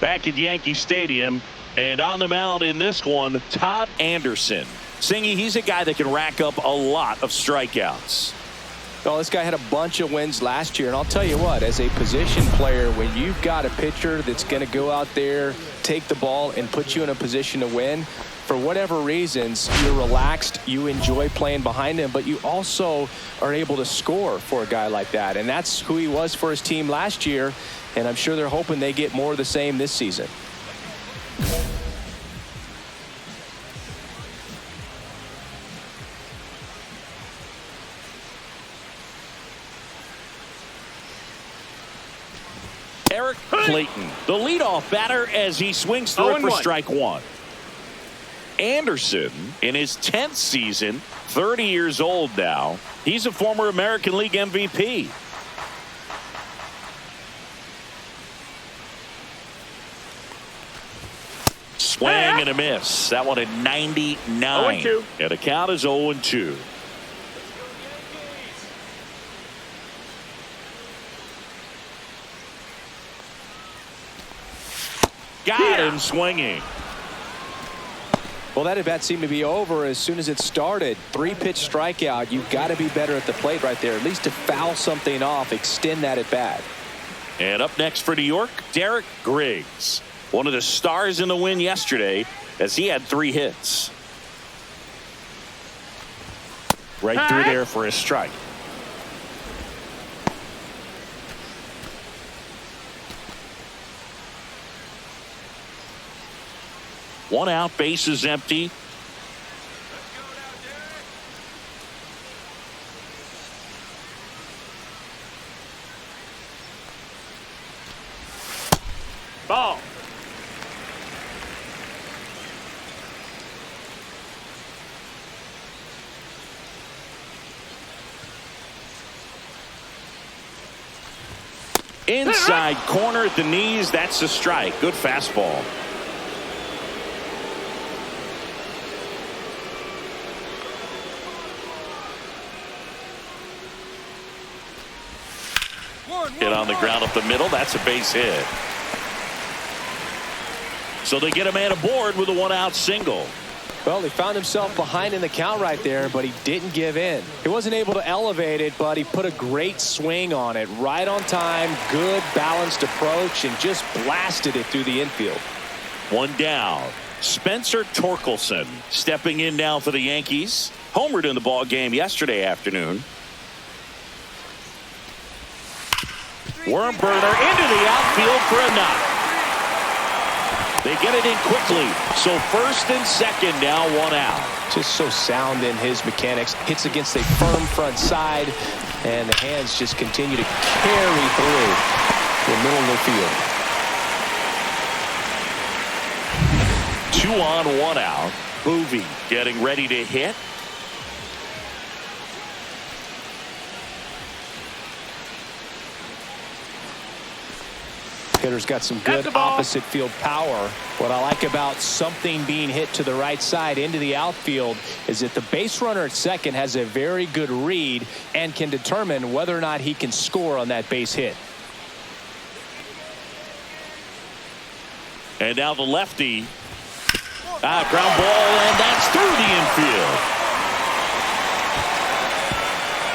back at Yankee Stadium. And on the mound in this one, Todd Anderson. Singy, he's a guy that can rack up a lot of strikeouts. Well, this guy had a bunch of wins last year, and I'll tell you what, as a position player, when you've got a pitcher that's going to go out there, take the ball, and put you in a position to win, for whatever reasons, you're relaxed, you enjoy playing behind him, but you also are able to score for a guy like that. And that's who he was for his team last year, and I'm sure they're hoping they get more of the same this season. Eric Clayton, the leadoff batter, as he swings through it for strike one. Anderson, in his 10th season, 30 years old now. He's a former American League MVP. Swing and a miss. That one at 99. 0-2. And the count is 0-2. Got him swinging. Well, that at bat seemed to be over as soon as it started. 3-pitch strikeout. You've got to be better at the plate right there, at least to foul something off, extend that at bat. And up next for New York, Derek Griggs. One of the stars in the win yesterday, as he had 3 hits. Right through there for a strike. One out, bases empty. Ball. Inside corner at the knees. That's a strike. Good fastball. Hit on the ground up the middle. That's a base hit. So they get a man aboard with a 1-out single. Well, he found himself behind in the count right there, but he didn't give in. He wasn't able to elevate it, but he put a great swing on it. Right on time, good balanced approach, and just blasted it through the infield. 1 down. Spencer Torkelson stepping in now for the Yankees. Homered in the ball game yesterday afternoon. Worm burner into the outfield for a knock. They get it in quickly. So first and second now, 1 out. Just so sound in his mechanics. Hits against a firm front side, and the hands just continue to carry through the middle of the field. 2 on, 1 out. Boovie getting ready to hit. Hitter's got some good opposite field power. What I like about something being hit to the right side into the outfield is that the base runner at second has a very good read and can determine whether or not he can score on that base hit. And now the lefty. Ground ball, and that's through the infield.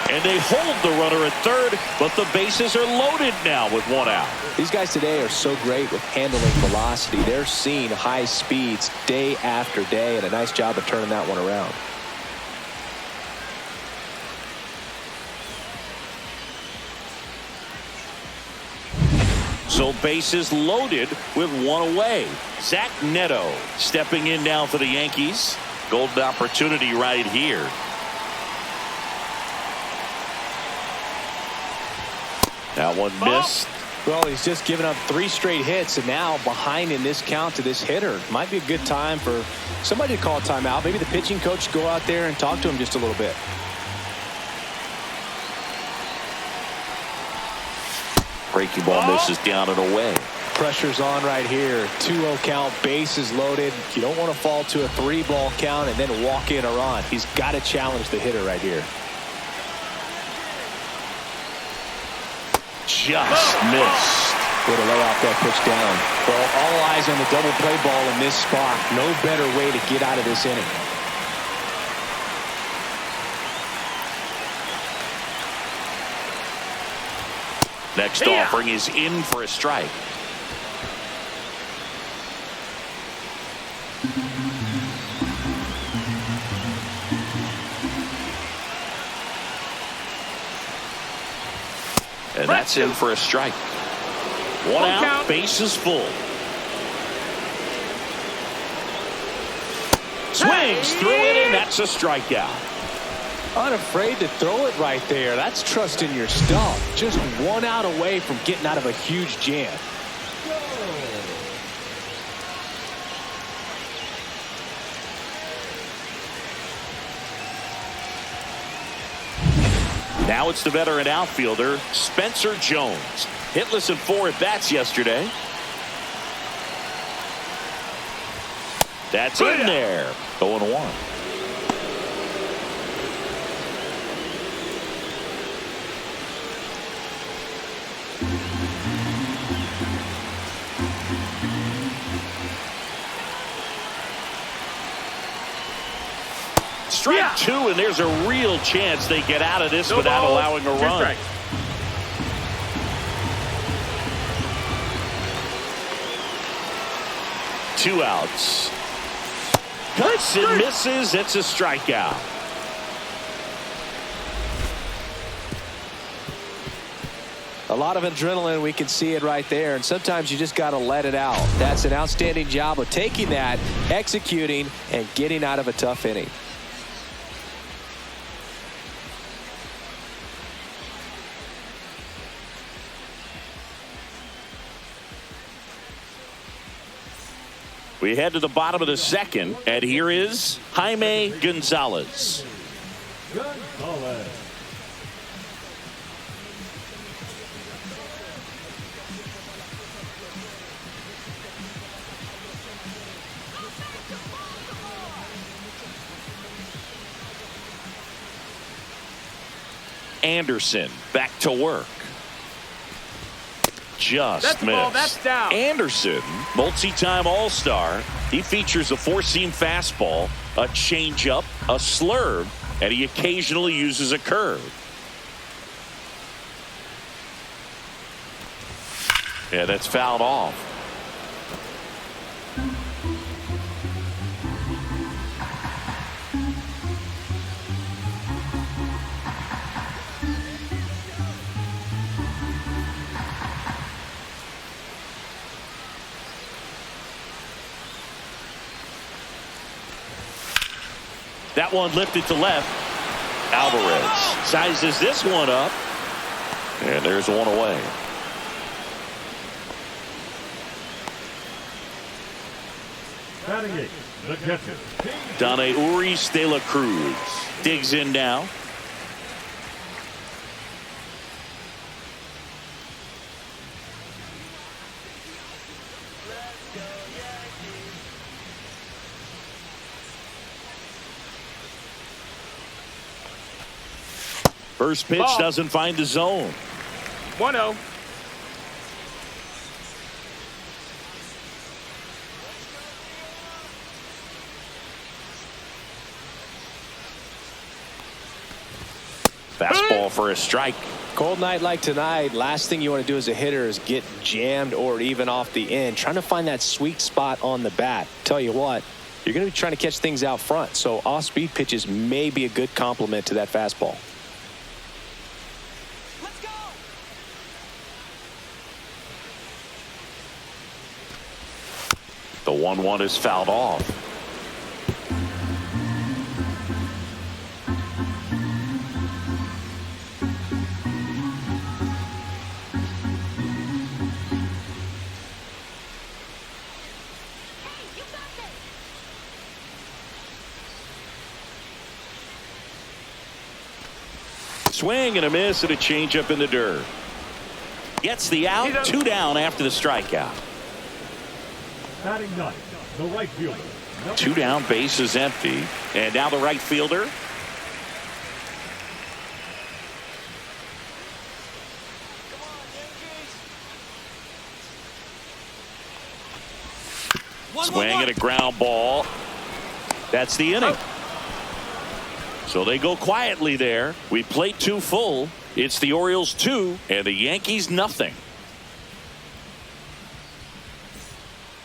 And they hold the runner at third, but the bases are loaded now with 1 out. These guys today are so great with handling velocity. They're seeing high speeds day after day, and a nice job of turning that one around. So bases loaded with 1 away. Zach Neto stepping in now for the Yankees. Golden opportunity right here. That one missed. Well, he's just given up 3 straight hits, and now behind in this count to this hitter. Might be a good time for somebody to call a timeout. Maybe the pitching coach go out there and talk to him just a little bit. Breaking ball misses down and away. Pressure's on right here. 2-0 count, bases loaded. You don't want to fall to a 3-ball count and then walk in or on. He's got to challenge the hitter right here. Just missed. Way to lay off that pitch down. Well, all eyes on the double play ball in this spot. No better way to get out of this inning. Next offering is in for a strike. And that's in for a strike. One out, count. Bases full. Swings through it, and that's a strikeout. Unafraid to throw it right there. That's trusting your stuff. Just one out away from getting out of a huge jam. Now it's the veteran outfielder, Spencer Jones. Hitless in 4 at-bats yesterday. That's in there. 0-1. Strike 2, and there's a real chance they get out of this without allowing a run. Strikes. Two outs. Cuts and misses. It's a strikeout. A lot of adrenaline. We can see it right there. And sometimes you just got to let it out. That's an outstanding job of taking that, executing, and getting out of a tough inning. We head to the bottom of the second, and here is Jaime Gonzalez. Anderson back to work. Just missed. That's down. Anderson, multi-time All-Star. He features a four-seam fastball, a changeup, a slurve, and he occasionally uses a curve. Yeah, that's fouled off. That one lifted to left. Alvarez sizes this one up. And there's one away. Dane Urias de la Cruz digs in now. First pitch doesn't find the zone. 1-0. Fastball for a strike. Cold night like tonight, last thing you want to do as a hitter is get jammed or even off the end. Trying to find that sweet spot on the bat. Tell you what, you're going to be trying to catch things out front. So off-speed pitches may be a good complement to that fastball. The 1-1 is fouled off. Swing and a miss and a changeup in the dirt. Gets the out, 2 down after the strikeout. Batting ninth, the right fielder. 2 down, base is empty. And now the right fielder. Swing and a ground ball. That's the inning. So they go quietly there. We played 2 full. It's the Orioles 2 and the Yankees nothing.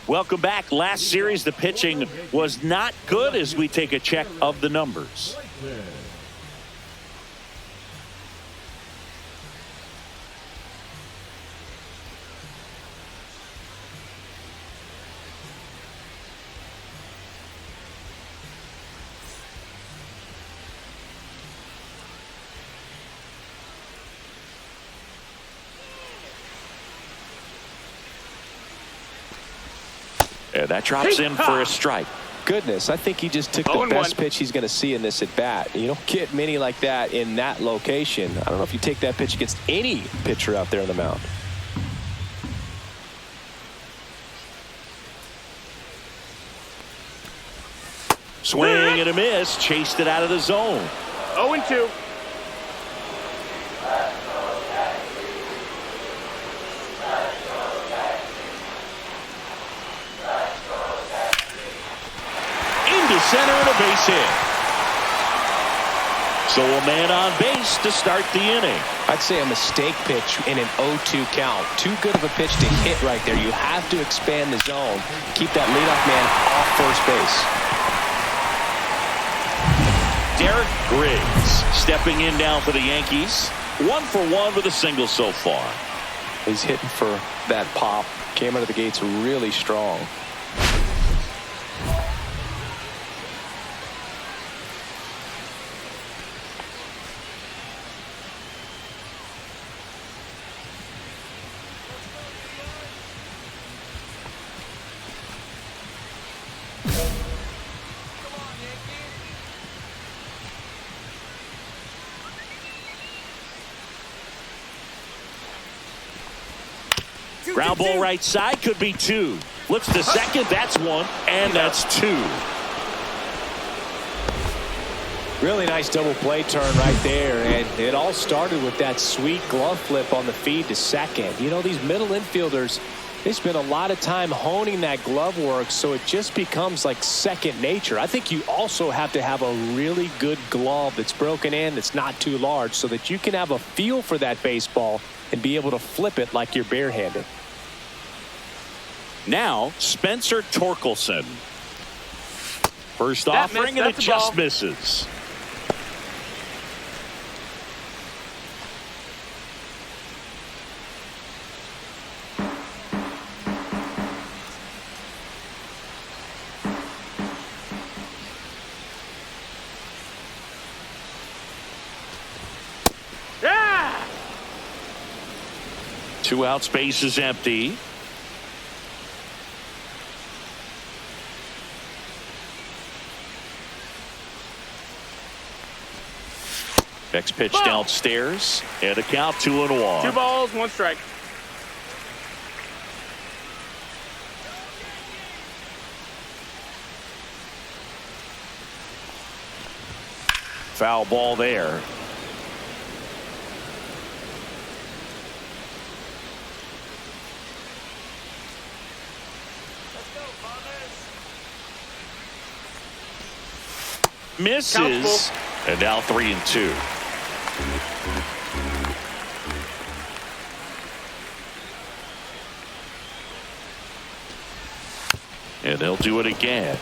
Welcome back. Last series the pitching was not good as we take a check of the numbers. And that drops in for a strike. Goodness, I think he just took the best pitch he's going to see in this at bat. You don't get many like that in that location. I don't know if you take that pitch against any pitcher out there on the mound. Swing and a miss. Chased it out of the zone. 0-2. Center and a base hit. So a man on base to start the inning. I'd say a mistake pitch in an 0-2 count. Too good of a pitch to hit right there. You have to expand the zone. Keep that leadoff man off first base. Derek Griggs stepping in now for the Yankees. 1 for 1 with a single so far. He's hitting for that pop. Came out of the gates really strong. Ground ball right side, could be 2. Flips to second, that's 1, and that's 2. Really nice double play turn right there, and it all started with that sweet glove flip on the feed to second. You know, these middle infielders, they spend a lot of time honing that glove work, so it just becomes like second nature. I think you also have to have a really good glove that's broken in, that's not too large, so that you can have a feel for that baseball and be able to flip it like you're barehanded. Now, Spencer Torkelson. First offering, and it just misses. Yeah! 2 out, space is empty. Next pitch downstairs, and a count 2-1. 2 balls, 1 strike. Foul ball there. Misses, and now 3-2. And they'll do it again.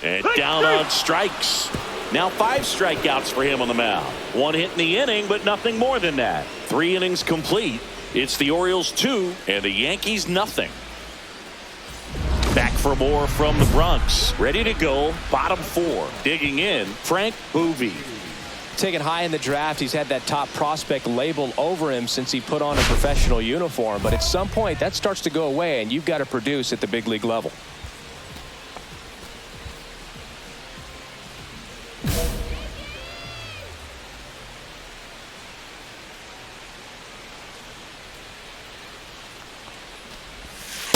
And down on strikes. Now 5 strikeouts for him on the mound. 1 hit in the inning, but nothing more than that. 3 innings complete. It's the Orioles 2 and the Yankees nothing. Back for more from the Bronx. Ready to go. Bottom 4. Digging in, Frank Boovie. Taken high in the draft, he's had that top prospect label over him since he put on a professional uniform. But at some point, that starts to go away, and you've got to produce at the big league level.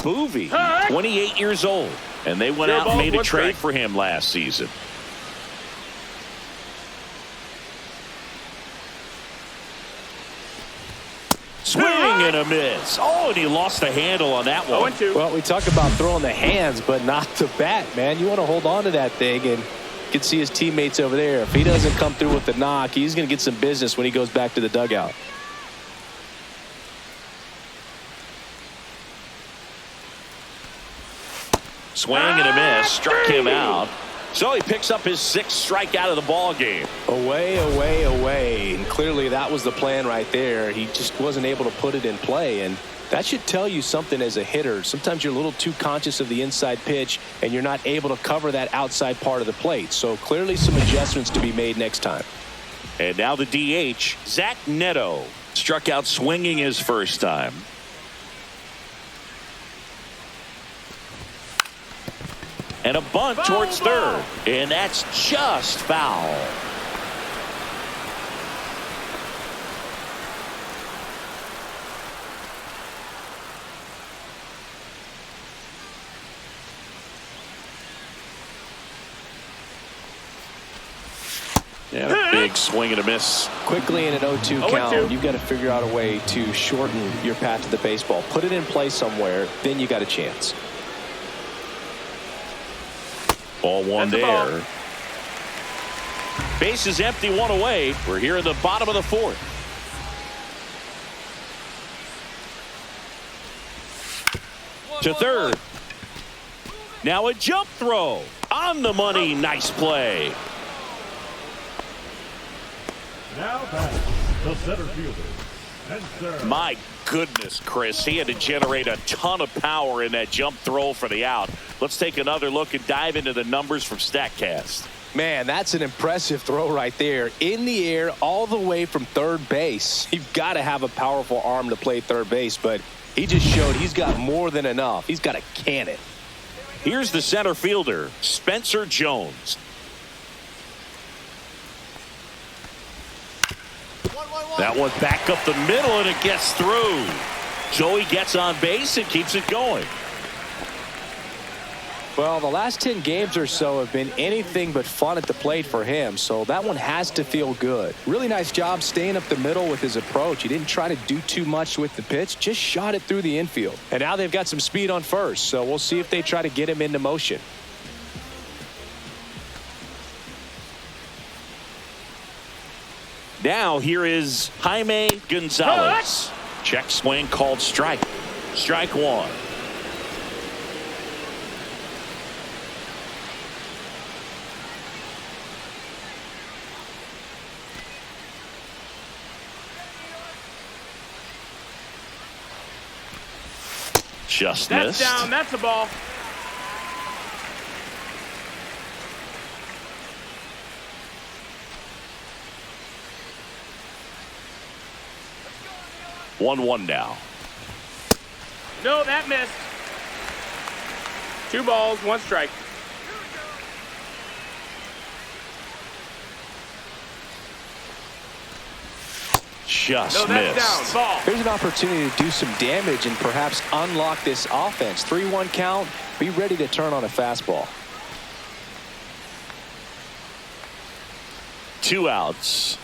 Boovie, 28 years old, and they went out and made a trade for him last season. and a miss. Oh, and he lost the handle on that one. 0-2. Well, we talk about throwing the hands, but not the bat, man. You want to hold on to that thing, and you can see his teammates over there. If he doesn't come through with the knock, he's going to get some business when he goes back to the dugout. Swing and a miss. Struck him out. So he picks up his 6th strikeout of the ball game. Away, away, away. And clearly that was the plan right there. He just wasn't able to put it in play. And that should tell you something as a hitter. Sometimes you're a little too conscious of the inside pitch and you're not able to cover that outside part of the plate. So clearly some adjustments to be made next time. And now the DH, Zach Neto, struck out swinging his first time. And a bunt towards third. And that's just foul. And a big swing and a miss. Quickly in an 0-2 count, you've got to figure out a way to shorten your path to the baseball. Put it in play somewhere, then you got a chance. Ball one there. Base is empty, one away. We're here in the bottom of the 4th. To third. Now a jump throw. On the money. Nice play. Now back, the center fielder. And sir. My goodness, Chris. He had to generate a ton of power in that jump throw for the out. Let's take another look and dive into the numbers from StatCast. Man, that's an impressive throw right there. In the air, all the way from third base. You've got to have a powerful arm to play third base, but he just showed he's got more than enough. He's got a cannon. Here's the center fielder, Spencer Jones. That one back up the middle, and it gets through. So he gets on base and keeps it going. Well, the last 10 games or so have been anything but fun at the plate for him, so that one has to feel good. Really nice job staying up the middle with his approach. He didn't try to do too much with the pitch, just shot it through the infield. And now they've got some speed on first, so we'll see if they try to get him into motion. Now here is Jaime Gonzalez. Check swing called strike. Strike one. Just missed. That's down. That's a ball. One now. No, that missed. 2 balls, 1 strike. Just No, that's missed. down. Ball. There's an opportunity to do some damage and perhaps unlock this offense. 3-1 count. Be ready to turn on a fastball. 2 outs.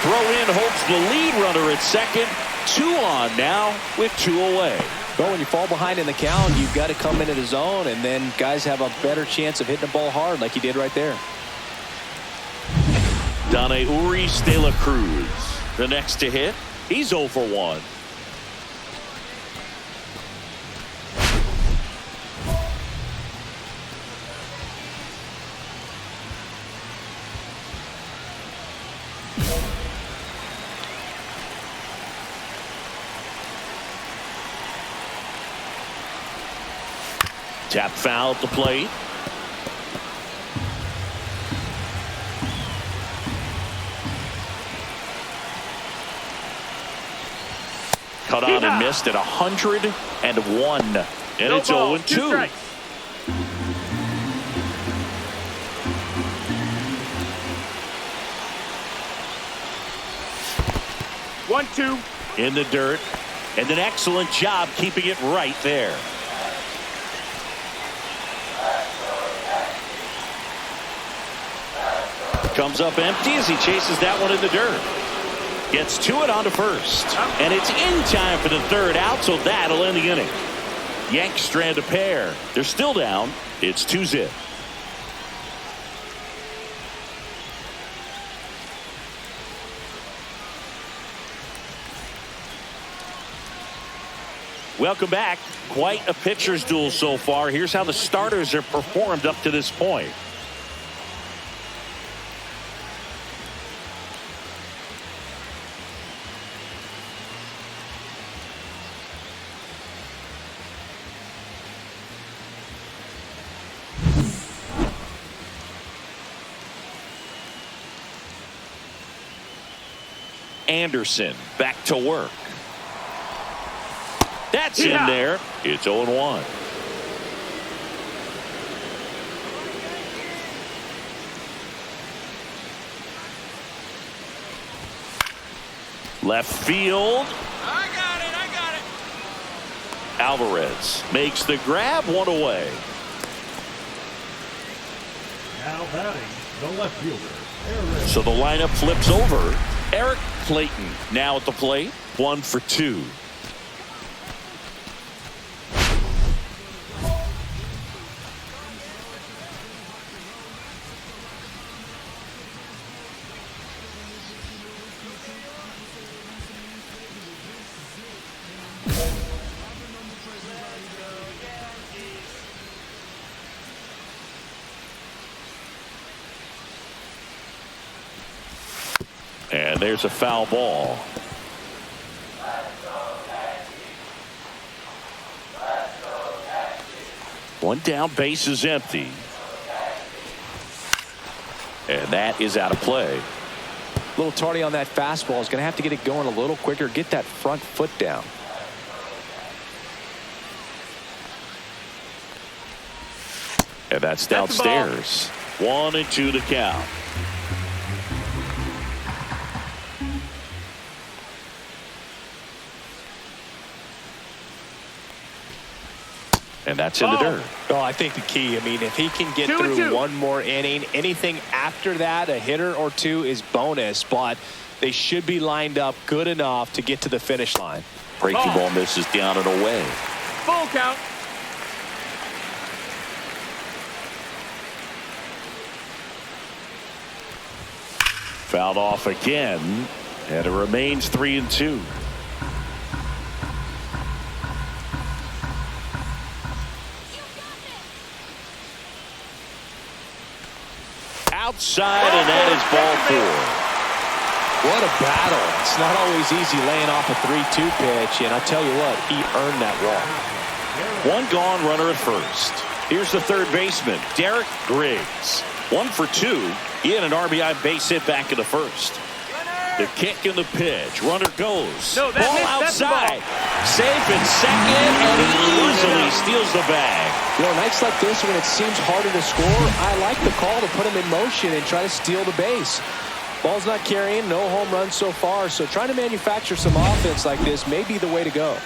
Throw in hopes the lead runner at second. 2 on now with 2 away. But when you fall behind in the count, you've got to come into the zone, and then guys have a better chance of hitting the ball hard like he did right there. Dane Urias de la Cruz, the next to hit. He's 0 for 1. Tap foul at the plate. Cut on and missed at 101. And it's 0-2. 1-2. In the dirt. And an excellent job keeping it right there. Comes up empty as he chases that one in the dirt. Gets to it onto first. And it's in time for the third out, so that'll end the inning. Yanks strand a pair. They're still down. It's 2-zip. Welcome back. Quite a pitcher's duel so far. Here's how the starters have performed up to this point. Anderson back to work. That's in there. It's 0-1. Left field. I got it. Alvarez makes the grab, one away. Now batting, the left fielder, Eric. So the lineup flips over. Eric Clayton now at the plate. 1 for 2. And there's a foul ball. One down, base is empty. And that is out of play. A little tardy on that fastball. Is going to have to get it going a little quicker. Get that front foot down. And that's downstairs. 1-2 the count. And that's in the dirt. Well, I think the key, I mean, if he can get through one more inning, anything after that, a hitter or two is bonus, but they should be lined up good enough to get to the finish line. Breaking ball misses down and away. Full count. Fouled off again, and it remains 3-2. Outside, and that is ball 4. What a battle. It's not always easy laying off a 3-2 pitch, and I'll tell you what, he earned that walk. One gone, runner at first. Here's the third baseman, Derek Griggs. 1 for 2. He had an RBI base hit back in the first. The kick and the pitch. Runner goes. No, ball outside. Safe in second, and he easily steals the bag. You know, nights like this when it seems harder to score, I like the call to put him in motion and try to steal the base. Ball's not carrying, no home runs so far, so trying to manufacture some offense like this may be the way to go.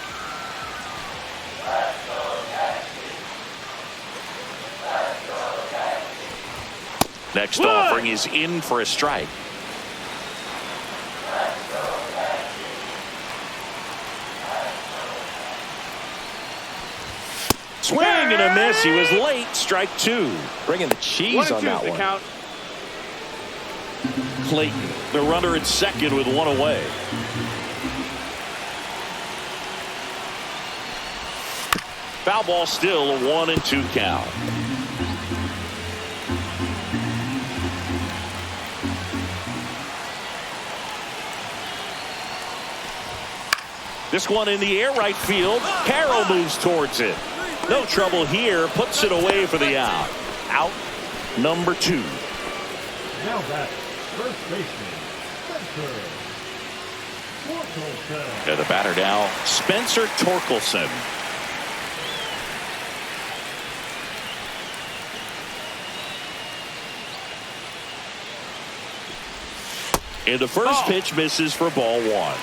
Next offering is in for a strike. Swing and a miss. He was late. Strike 2. Bringing the cheese on that one. Count. Clayton, the runner at second with 1 away. Foul ball still, a 1-2 count. This one in the air, right field. Carroll moves towards it. No trouble here. Puts it away for the out. Out number 2. Now back, first baseman, Spencer Torkelson. And the batter now, Spencer Torkelson. And the first pitch misses for ball 1.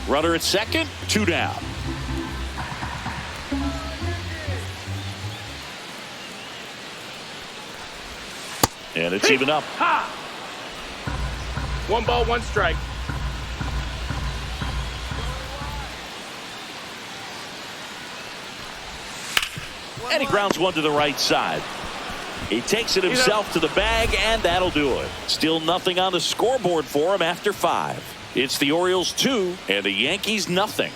Runner at second, 2 down. And it's even up. Ha! 1 ball, 1 strike. And he grounds one to the right side. He takes it himself to the bag, and that'll do it. Still nothing on the scoreboard for him after 5. It's the Orioles 2 and the Yankees nothing.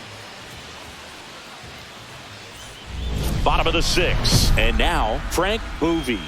Bottom of the 6th, and now Frank Boovie.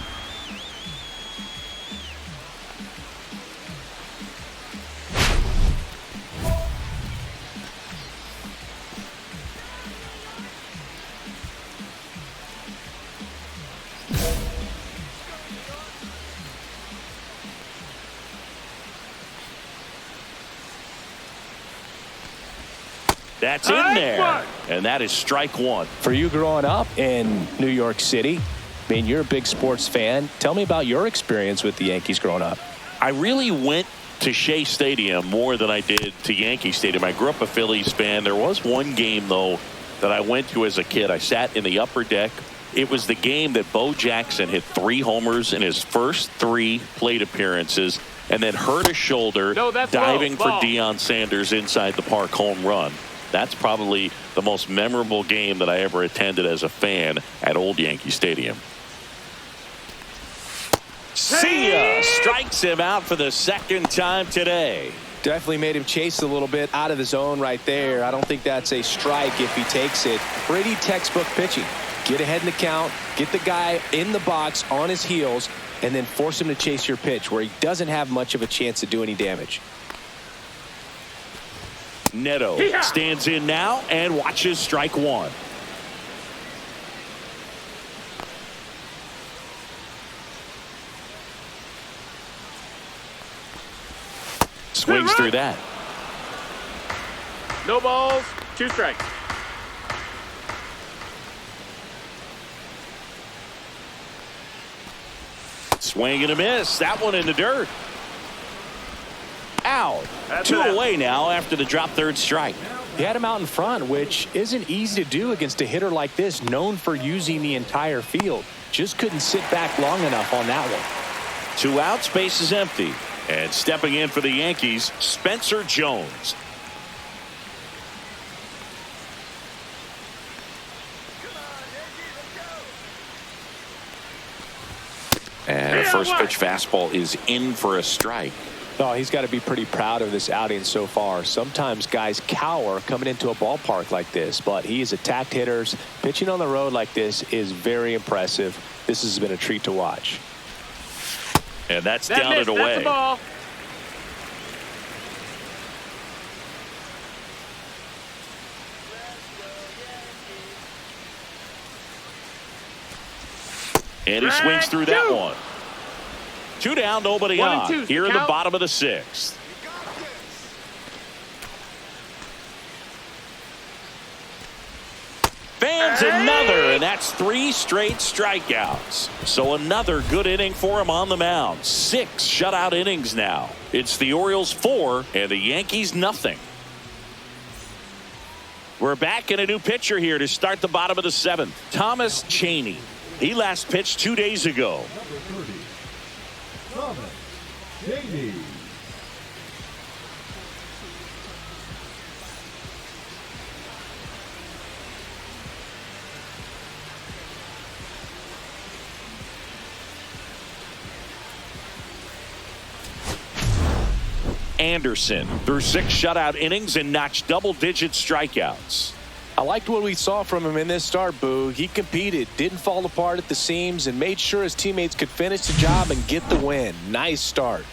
That's in there, and that is strike 1. For you growing up in New York City, I mean, you're a big sports fan. Tell me about your experience with the Yankees growing up. I really went to Shea Stadium more than I did to Yankee Stadium. I grew up a Phillies fan. There was one game, though, that I went to as a kid. I sat in the upper deck. It was the game that Bo Jackson hit 3 homers in his first 3 plate appearances and then hurt his shoulder diving for Deion Sanders inside the park home run. That's probably the most memorable game that I ever attended as a fan at Old Yankee Stadium. See ya! Strikes him out for the 2nd time today. Definitely made him chase a little bit out of the zone right there. I don't think that's a strike if he takes it. Pretty textbook pitching. Get ahead in the count, get the guy in the box on his heels, and then force him to chase your pitch where he doesn't have much of a chance to do any damage. Neto stands in now and watches strike 1. Swings through that. No balls, 2 strikes. Swing and a miss. That one in the dirt. Out. That's 2 it. away now after the drop 3rd strike. He had him out in front, which isn't easy to do against a hitter like this, known for using the entire field. Just couldn't sit back long enough on that one. 2 outs, base is empty. And stepping in for the Yankees, Spencer Jones. And the first pitch fastball is in for a strike. Oh, he's got to be pretty proud of this outing so far. Sometimes guys cower coming into a ballpark like this, but he has attacked hitters. Pitching on the road like this is very impressive. This has been a treat to watch. And that's down and away. That's a ball. And he swings through that one. 2 down, nobody 1 and on. 2, Here in the count. bottom of the 6th. Fans another, and that's 3 straight strikeouts. So another good inning for him on the mound. 6 shutout innings now. It's the Orioles 4 and the Yankees nothing. We're back in a new pitcher here to start the bottom of the 7th. Thomas Chaney. He last pitched 2 days ago. Number 30, Thomas Chaney. Anderson threw 6 shutout innings and notched double-digit strikeouts. I liked what we saw from him in this start, Boo. He competed, didn't fall apart at the seams, and made sure his teammates could finish the job and get the win. Nice start.